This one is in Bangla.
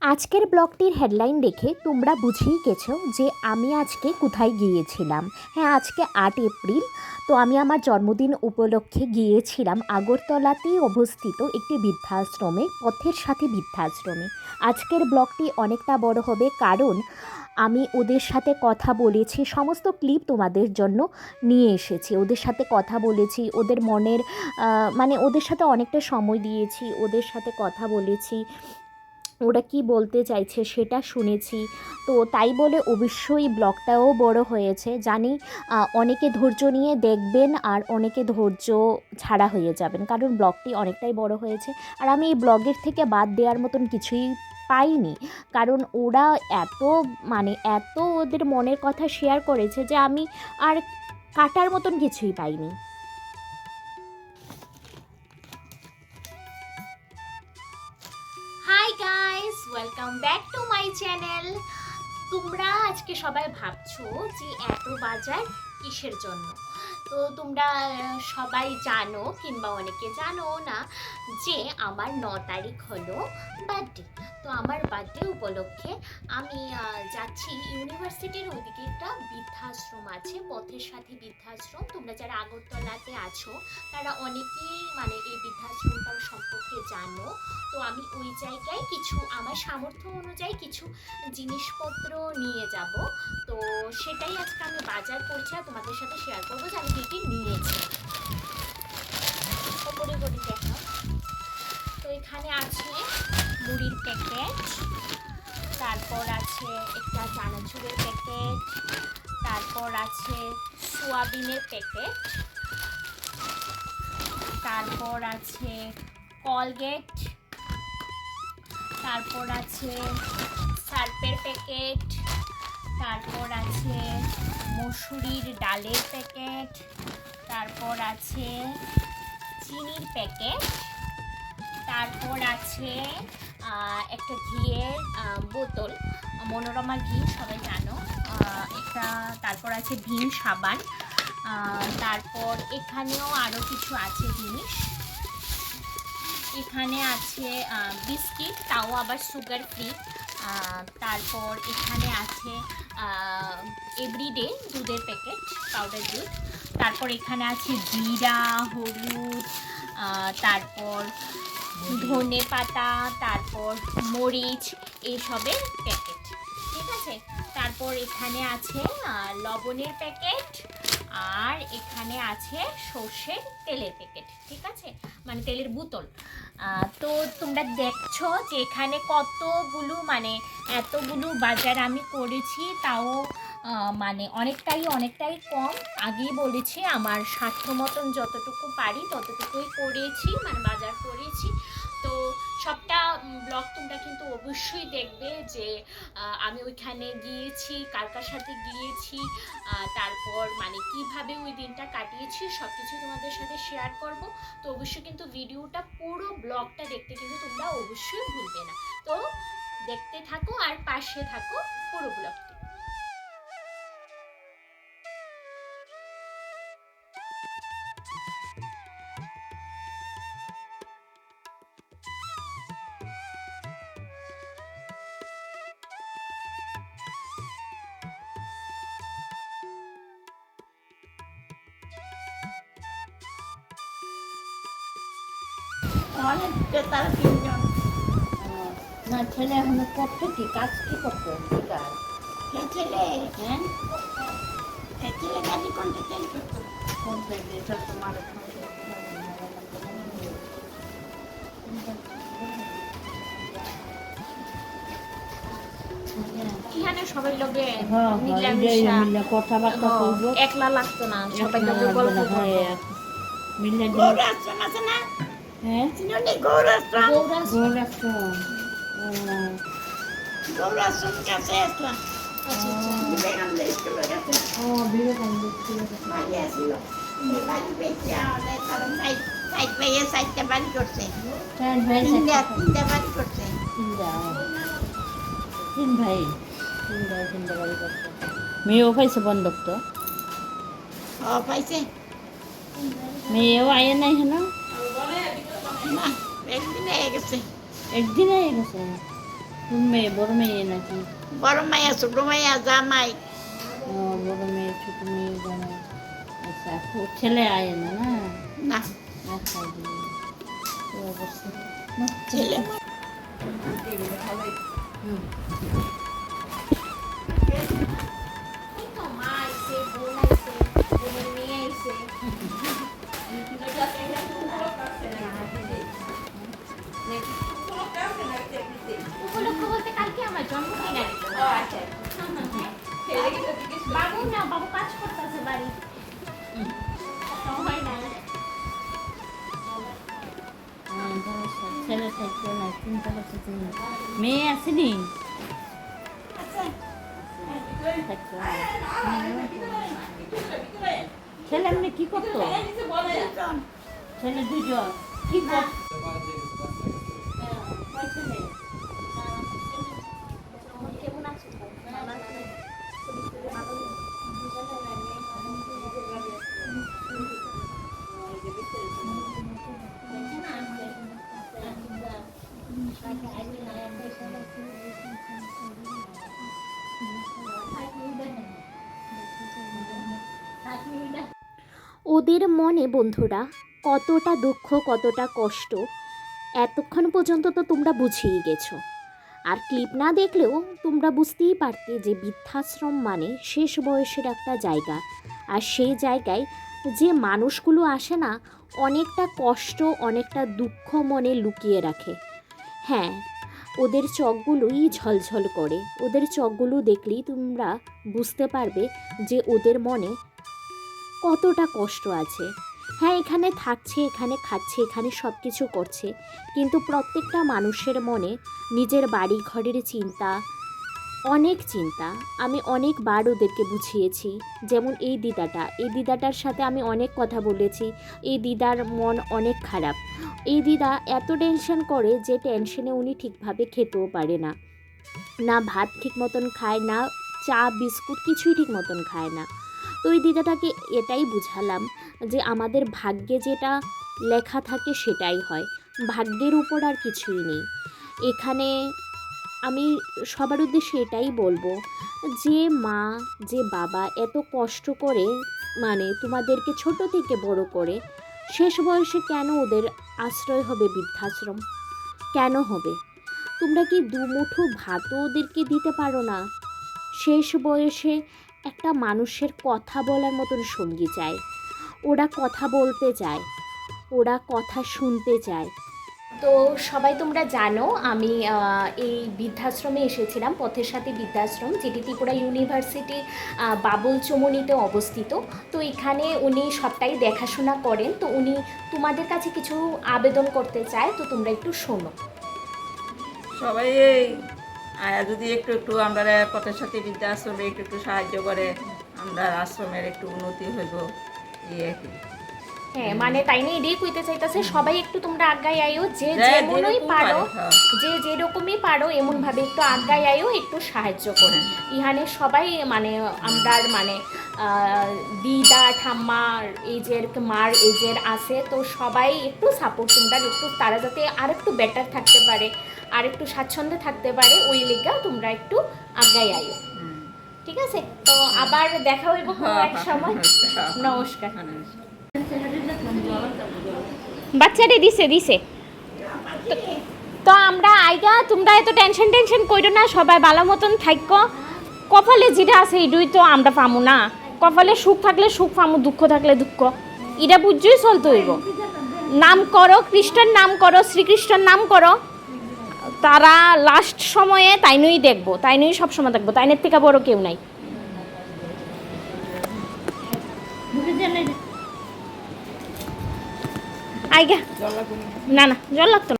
আজকের ব্লগটির হেডলাইন দেখে তোমরা বুঝেই গেছো যে আমি আজকে কোথায় গিয়েছিলাম। হ্যাঁ, আজকে ৮ এপ্রিল। তো আমি আমার জন্মদিন উপলক্ষে গিয়েছিলাম আগরতলাতেই অবস্থিত একটি বৃদ্ধাশ্রমে, পথের সাথে বৃদ্ধাশ্রমে। আজকের ব্লগটি অনেকটা বড় হবে কারণ আমি ওদের সাথে কথা বলেছি, সমস্ত ক্লিপ তোমাদের জন্য নিয়ে এসেছি। ওদের সাথে কথা বলেছি, ওদের মনের মানে ওদের সাথে অনেকটা সময় দিয়েছি, ওদের সাথে কথা বলেছি, ওরা কি বলতে চাইছে সেটা শুনেছি। তো তাই বলে অবশ্যই ব্লগটাও বড় হয়েছে জানি। অনেকে ধৈর্য নিয়ে দেখবেন আর অনেকে ধৈর্য ছাড়া হয়ে যাবেন, কারণ ব্লগটি অনেকটাই বড় হয়েছে। আর আমি এই ব্লগের থেকে বাদ দেওয়ার মতন কিছুই পাইনি, কারণ ওরা এত ওদের মনের কথা শেয়ার করেছে যে আমি আর কাটার মতন কিছুই পাইনি। Hi guys, welcome back to my channel. তোমরা আজকে সবাই ভাবছো যে এত বাজার কিসের জন্য। তো তোমরা সবাই জানো কিংবা অনেকে জানো না যে আমার ৯ তারিখ হলো বার্থডে। তো আমার বার্থডে উপলক্ষে আমি যাচ্ছি ইউনিভার্সিটির ওইদিকে একটা বৃদ্ধাশ্রম আছে, পথের সাথী বৃদ্ধাশ্রম। তোমরা যারা আগরতলাতে আছো তারা অনেকেই এই বৃদ্ধাশ্রমটার সম্পর্কে জানো। তো আমি ওই জায়গায় কিছু আমার সামর্থ্য অনুযায়ী কিছু জিনিসপত্র নিয়ে যাব। তো সেটাই আজকে আমি বাজার করছি আর তোমাদের সাথে শেয়ার করবো যে আমি কী কী নিয়েছি। ওপরে করে দেখো। তো এখানে আছে মুড়ির প্যাকেট, তারপর আছে একটা চানাচুরের প্যাকেট, তারপর আছে সোয়াবিনের প্যাকেট, তারপর আছে কলগেট, তারপর আছে সার্ফের প্যাকেট, তারপর আছে মসুরির ডালের প্যাকেট, তারপর আছে চিনির প্যাকেট, তারপর আছে একটা ঘিয়ের বোতল, মনোরমা ঘি সবাই জানো এটা। তারপর আছে ভীম সাবান, তারপর এখানেও আরও কিছু আছে জিনিস। এখানে আছে বিস্কিট, তাও আবার সুগার ফ্রি। তারপর এখানে আছে এভরিডে দুধের প্যাকেট, পাউডার দুধ। তারপর এখানে আছে জিরা, হলুদ, তারপর ধনে পাতা, তারপর মরিচ, এইসবের প্যাকেট, ঠিক আছে। তারপর এখানে আছে লবণের প্যাকেট, আর এখানে আছে সর্ষের তেলের প্যাকেট, ঠিক আছে, তেলের বোতল। তো তোমরা দেখছো যে এখানে কতগুলো এতগুলো বাজার আমি করেছি, তাও অনেকটাই কম। আগেই বলেছি আমার সাধ্য মতন যতটুকু পারি ততটুকুই করেছি, বাজার করেছি। তো সবটা ব্লগ তোমরা কিন্তু অবশ্যই দেখবে যে আমি ওইখানে গিয়েছি, কার কার সাথে গিয়েছি, তারপর কিভাবে ওই দিনটা কাটিয়েছি সব কিছু তোমাদের সাথে শেয়ার করব। তো অবশ্যই কিন্তু ভিডিওটা পুরো ব্লগটা দেখতে কিন্তু তোমরা অবশ্যই ভুলবে না। তো দেখতে থাকো আর পাশে থাকো পুরো ব্লগটি। তারা তিনজন। না, ছেলে এখনো করছে কি কাজ, কি করছে কাজ? ছেলে হ্যাঁ, ছেলে গাড়ি কন্ট্রাক্টার করতো। কন্ট্রাক্টার তোমার এখানে সবাই লগে কথাবার্তা করবো, একলা লাগতো না, সবাই লগে গল্প করবো। মিলে গৌরাশ্রম আছে না? হ্যাঁ, গৌরাশ্রম কাছে আসলাম। বিবেকানন্দ স্কুলের কাছে। বিবেকানন্দ স্কুলের কাছে বাড়ি করছে, তিনটা বাড়ি করছে। তিন ভাই তিনটা বাড়ি করছে। মেয়েও পাইছে বন্ধক তো, পাইছে। মেয়েও আয়ে নাই হেন না, একদিন আয়ে গেছে। কোন মেয়ে, বড় মেয়ে নাকি? বড় মাইয়া ছোট মাইয়া জামাই। ও, বড় মেয়ে ছোট মেয়ে জামাই। আচ্ছা, ছেলে আয় না না? না আচ্ছা, তো অবস্থা। ছেলে হুম। উপলক্ষ বলতে কালকে আমার জন্মদিন আর কি। বাবু না, বাবু কাজ করতেছে বাড়ি, সময় নাই। ছেলে থাকতো না, চিন্তা করতেছি। মেয়ে আসেনি? থাকতো না। ছেলে এমনি কি করতো? ছেলে দুজন কি করতো? কেমন আছো? ওদের মনে বন্ধুরা কতটা দুঃখ, কতটা কষ্ট এতক্ষণ পর্যন্ত তো তোমরা বুঝিয়ে গেছো। আর ক্লিপ না দেখলেও তোমরা বুঝতেই পারতে যে বৃদ্ধাশ্রম মানে শেষ বয়সের একটা জায়গা। আর সেই জায়গায় যে মানুষগুলো আসে না, অনেকটা কষ্ট, অনেকটা দুঃখ মনে লুকিয়ে রাখে। হ্যাঁ, ওদের চোখগুলোই ঝলঝল করে। ওদের চোখগুলো দেখলেই তোমরা বুঝতে পারবে যে ওদের মনে কতটা কষ্ট আছে। হ্যাঁ, এখানে থাকছে, এখানে খাচ্ছে, এখানে সব কিছু করছে, কিন্তু প্রত্যেকটা মানুষের মনে নিজের বাড়ি ঘরের চিন্তা, অনেক চিন্তা। আমি অনেকবার ওদেরকে বুঝিয়েছি। যেমন এই দিদাটার সাথে আমি অনেক কথা বলেছি। এই দিদার মন অনেক খারাপ। এই দিদা এত টেনশন করে যে টেনশনে উনি ঠিকভাবে খেতেও পারে না, না ভাত ঠিক মতন খায়, না চা বিস্কুট কিছুই ঠিক মতন খায় না। তো ওই দিদাটাকে এটাই বুঝালাম যে আমাদের ভাগ্যে যেটা লেখা থাকে সেটাই হয়, ভাগ্যের উপর আর কিছুই নেই। এখানে আমি সবার উদ্দেশ্যে এটাই বলবো যে মা, যে বাবা এত কষ্ট করে মানে তোমাদেরকে ছোট থেকে বড় করে, শেষ বয়সে কেন ওদের আশ্রয় হবে বৃদ্ধাশ্রম? কেন হবে? তোমরা কি দুমুঠো ভাতও ওদেরকে দিতে পারো না? শেষ বয়সে একটা মানুষের কথা বলার মতন সঙ্গী চায়। ওরা কথা বলতে চায়, ওরা কথা শুনতে চায়। তো সবাই তোমরা জানো আমি এই বৃদ্ধাশ্রমে এসেছিলাম, পথের সাথে বৃদ্ধাশ্রম, যেটি ত্রিপুরা ইউনিভার্সিটি বাবুল চমুনিতে অবস্থিত। তো এখানে উনি সবটাই দেখাশোনা করেন। তো উনি তোমাদের কাছে কিছু আবেদন করতে চায়, তো তোমরা একটু শোনো। সবাই এই যদি একটু একটু আমরা পথের সাথে বৃদ্ধাশ্রমে একটু একটু সাহায্য করে, আমরা আশ্রমের একটু উন্নতি হইব, এই আর কি। হ্যাঁ, মানে তাই নিয়ে এটাই কইতে চাইতেছে, সবাই একটু তোমরা আগায় আইও, যে যে যেমনই যেরকম পারো, পারে, হ্যাঁ। যে যেরকমই পারো এমনভাবে একটু আগায় আইও, একটু সাহায্য করো। ইহানে সবাই মানে আমরার মানে দিদা ঠাম্মার এজের, মার এজের আছে, তো সবাই একটু সাপোর্ট তোমরা একটু, তারা যাতে আর একটু বেটার থাকতে পারে, আর একটু স্বাচ্ছন্দ্যে থাকতে পারে, ওই লেগা তোমরা একটু আগায় আইও। ঠিক আছে? তো আবার দেখা হইব কোনো এক সময়। নমস্কার। বাচ্চারে দিছে তো আমরা আইগা, তোমরা এত টেনশন কইরো না, সবাই ভালো মতন থাকো। কপালে যেটা আছে এটাই তো আমরা পামু না। কপালে সুখ থাকলে সুখ পামু, দুঃখ থাকলে দুঃখ, এটা বুঝছই চলতে হইব। নাম করো কৃষ্ণের, নাম করো শ্রীকৃষ্ণের, নাম করো, তারা লাস্ট সময়ে তাই নই দেখবো, তাই নই সবসময় দেখবো, তাইনের থেকে বড় কেউ নাই। আইগা না জল লাগতো না।